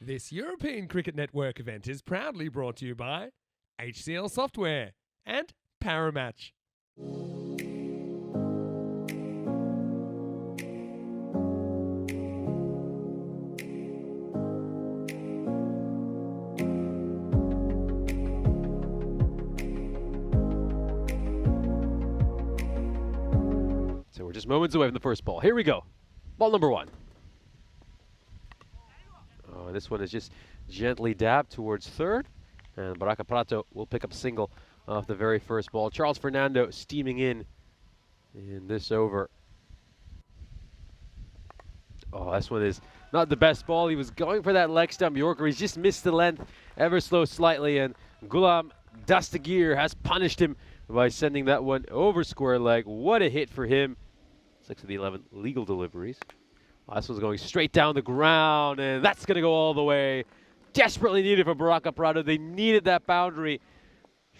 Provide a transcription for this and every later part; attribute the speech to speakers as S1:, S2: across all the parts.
S1: This European Cricket Network event is proudly brought to you by HCL Software and Paramatch.
S2: So we're just moments away from the first ball. Here we go. Ball number one. This one is just gently dabbed towards third. And Baraka Prato will pick up a single off the very first ball. Charles Fernando steaming in this over. Oh, this one is not the best ball. He was going for that leg stump Yorker. He's just missed the length ever so slightly. And Gulam Dastagir has punished him by sending that one over square leg. What a hit for him. 6 of the 11 legal deliveries. This one's going straight down the ground, and that's going to go all the way. Desperately needed for Baraka Prato. They needed that boundary.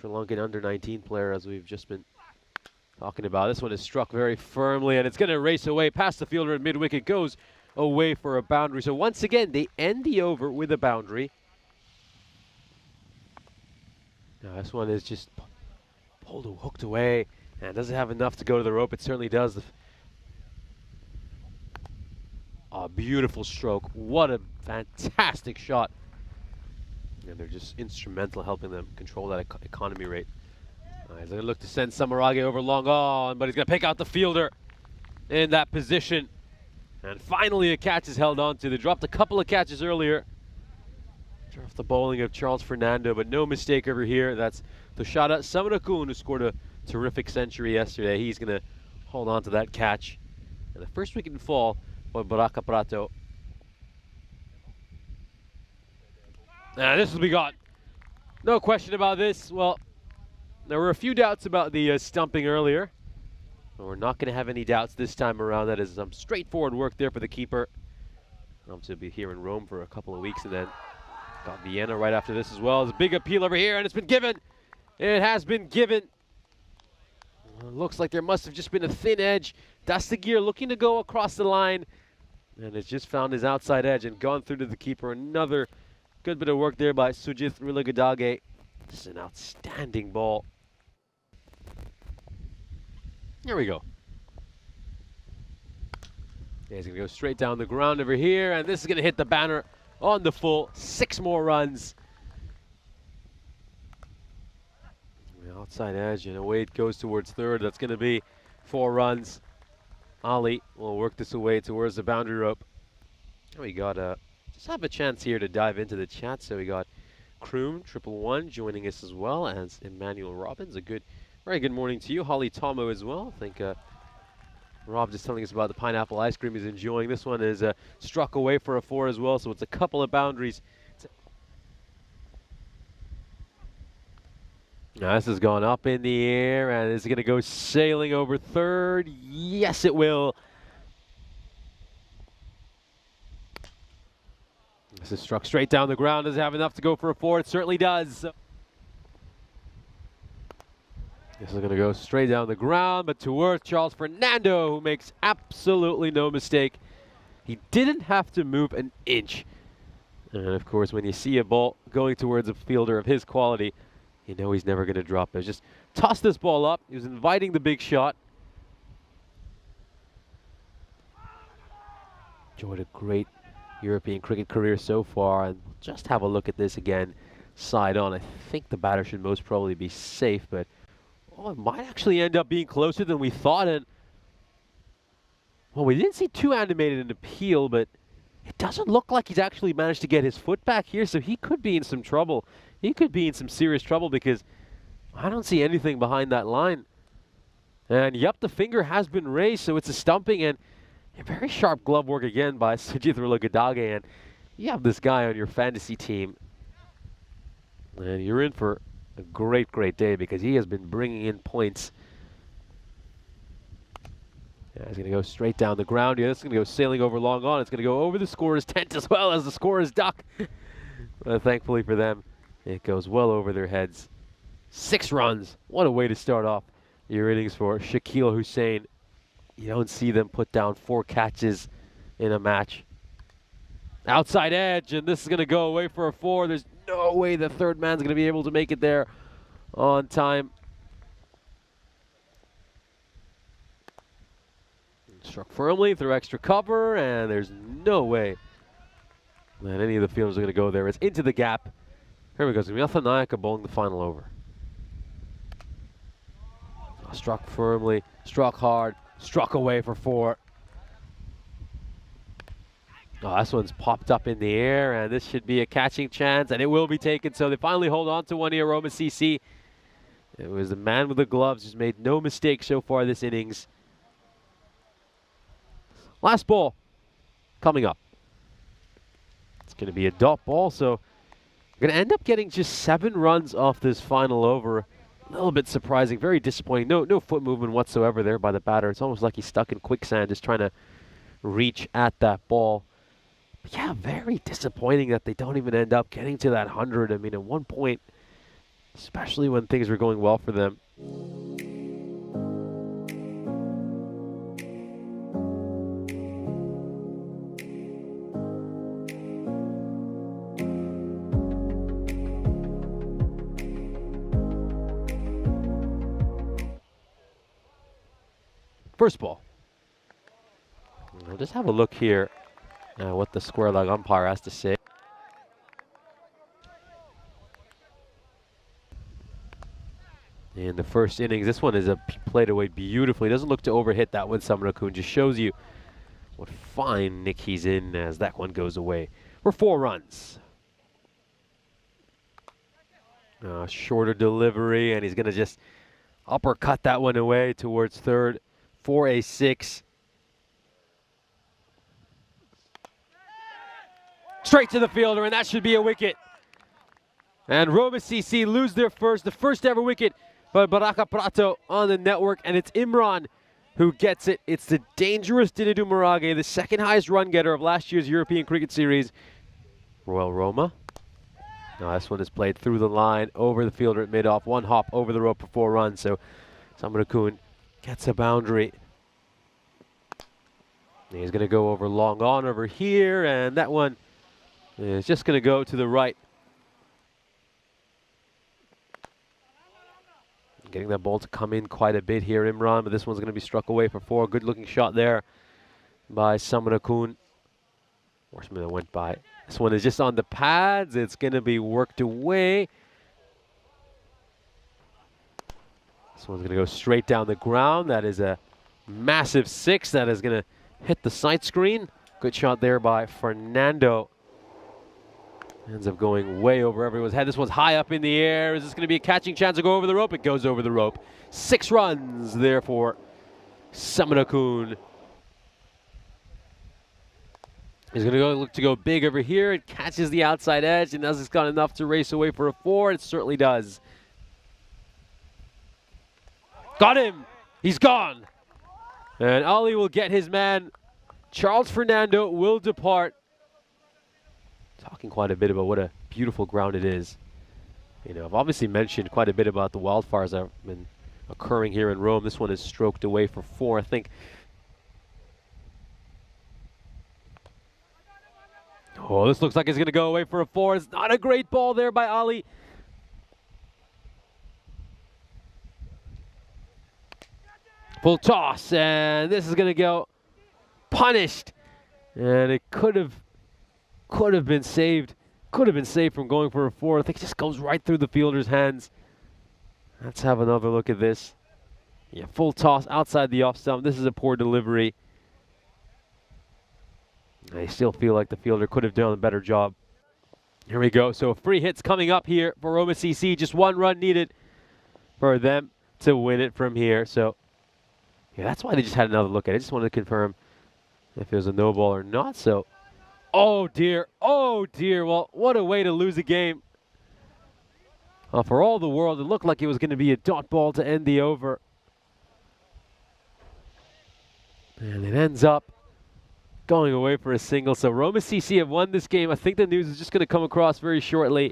S2: Sri Lankan under-19 player, as we've just been talking about. This one is struck very firmly, and it's going to race away past the fielder at mid-wicket. Goes away for a boundary. So once again, they end the over with a boundary. Now this one is just pulled, hooked away, and doesn't have enough to go to the rope. It certainly does. A beautiful stroke. What a fantastic shot. And they're just instrumental helping them control that economy rate. He's going to look to send Samarage over long on, but he's going to pick out the fielder in that position. And finally a catch is held on to. They dropped a couple of catches earlier. Off the bowling of Charles Fernando, but no mistake over here. That's Toshada Samarakun, who scored a terrific century yesterday. He's going to hold on to that catch. And the first wicket in fall by Baraka Prato. Now this will be gone. No question about this. Well, there were a few doubts about the stumping earlier. But we're not going to have any doubts this time around. That is some straightforward work there for the keeper. To be here in Rome for a couple of weeks, and then got Vienna right after this as well. There's a big appeal over here, and it's been given. It has been given. Looks like there must have just been a thin edge. Dastagir looking to go across the line, and has just found his outside edge and gone through to the keeper. Another good bit of work there by Sujith Rilagadage. This is an outstanding ball. Here we go. He's going to go straight down the ground over here, and this is going to hit the banner on the full. 6 more runs. The outside edge, and away it goes towards third. That's going to be 4 runs. Ali will work this away towards the boundary rope. And we got just have a chance here to dive into the chat. So we got Kroom 111 joining us as well as Emmanuel Robbins. Very good morning to you. Holly Tomo as well. I think Rob just telling us about the pineapple ice cream he's enjoying. This one is struck away for a 4 as well, so it's a couple of boundaries. Now this has gone up in the air, and is it going to go sailing over third? Yes, it will. This is struck straight down the ground. Does it have enough to go for a 4? It certainly does. This is going to go straight down the ground, but towards Charles Fernando, who makes absolutely no mistake. He didn't have to move an inch. And of course, when you see a ball going towards a fielder of his quality, you know he's never going to drop it. Just toss this ball up. He was inviting the big shot. Enjoyed a great European cricket career so far. And just have a look at this again, side on. I think the batter should most probably be safe, but it might actually end up being closer than we thought. And well, we didn't see too animated an appeal, but it doesn't look like he's actually managed to get his foot back here, so he could be in some trouble. He could be in some serious trouble because I don't see anything behind that line. And yep, the finger has been raised, so it's a stumping, and a very sharp glove work again by Sujith Rilagadage. And you have this guy on your fantasy team, and you're in for a great, great day because he has been bringing in points. Yeah, he's going to go straight down the ground here. This is going to go sailing over long on. It's going to go over the scorer's tent as well as the scorer's duck. Thankfully for them, it goes well over their heads. 6 runs. What a way to start off your innings for Shakil Hussain. You don't see them put down 4 catches in a match. Outside edge, and this is going to go away for a 4. There's no way the third man's going to be able to make it there on time. Struck firmly through extra cover, and there's no way that any of the fielders are going to go there. It's into the gap. Here we go. It's going to be Athanayaka bowling the final over. Struck firmly, struck hard, struck away for 4. Oh, this one's popped up in the air, and this should be a catching chance, and it will be taken. So they finally hold on to one here, Roma CC. It was the man with the gloves who's made no mistake so far this innings. Last ball coming up. It's going to be a dot ball, so we're going to end up getting just 7 runs off this final over. A little bit surprising, very disappointing. No foot movement whatsoever there by the batter. It's almost like he's stuck in quicksand just trying to reach at that ball. But yeah, very disappointing that they don't even end up getting to that 100. I mean, at one point, especially when things were going well for them. First ball. We'll just have a look here at what the square leg umpire has to say. In the first innings, this one is played away beautifully. Doesn't look to overhit that one, Samura-kun. Just shows you what fine nick he's in as that one goes away for 4 runs. Shorter delivery, and he's going to just uppercut that one away towards third for a 6. Straight to the fielder, and that should be a wicket. And Roma CC lose their the first ever wicket by Baraka Prato on the network, and it's Imran who gets it. It's the dangerous Dinadu Marage, the second highest run getter of last year's European Cricket Series. Royal Roma. Now this one is played through the line, over the fielder at mid-off, 1 hop over the rope for 4 runs. So Samura-kun gets a boundary. He's going to go over long on over here, and that one is just going to go to the right. Getting that ball to come in quite a bit here, Imran, but this one's going to be struck away for 4. Good looking shot there by Samura-kun. Horseman that went by. This one is just on the pads. It's going to be worked away. This one's going to go straight down the ground. That is a massive 6. That is going to hit the side screen. Good shot there by Fernando. Ends up going way over everyone's head. This one's high up in the air. Is this going to be a catching chance to go over the rope? It goes over the rope. 6 runs there for Samura-kun. He's going to look to go big over here. It catches the outside edge, and does it's got enough to race away for a 4? It certainly does. Got him. He's gone. And Ali will get his man. Charles Fernando will depart. Talking quite a bit about what a beautiful ground it is. You know, I've obviously mentioned quite a bit about the wildfires that have been occurring here in Rome. This one is stroked away for 4, I think. Oh, this looks like it's going to go away for a 4. It's not a great ball there by Ali. Full toss, and this is going to go punished. And it could have been saved. Could have been saved from going for a 4. I think it just goes right through the fielder's hands. Let's have another look at this. Yeah, full toss outside the off stump. This is a poor delivery. I still feel like the fielder could have done a better job. Here we go. So free hits coming up here for Roma CC. Just 1 run needed for them to win it from here. So yeah, that's why they just had another look at it. I just wanted to confirm if it was a no ball or not. So, oh dear. Well, what a way to lose a game. For all the world, it looked like it was going to be a dot ball to end the over. And it ends up going away for a single. So Roma CC have won this game. I think the news is just going to come across very shortly.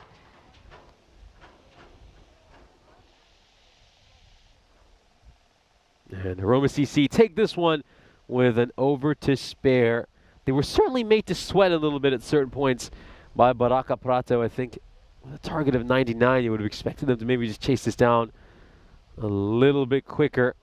S2: And Roma CC take this one with an over to spare. They were certainly made to sweat a little bit at certain points by Baraka Prato. I think with a target of 99, you would have expected them to maybe just chase this down a little bit quicker.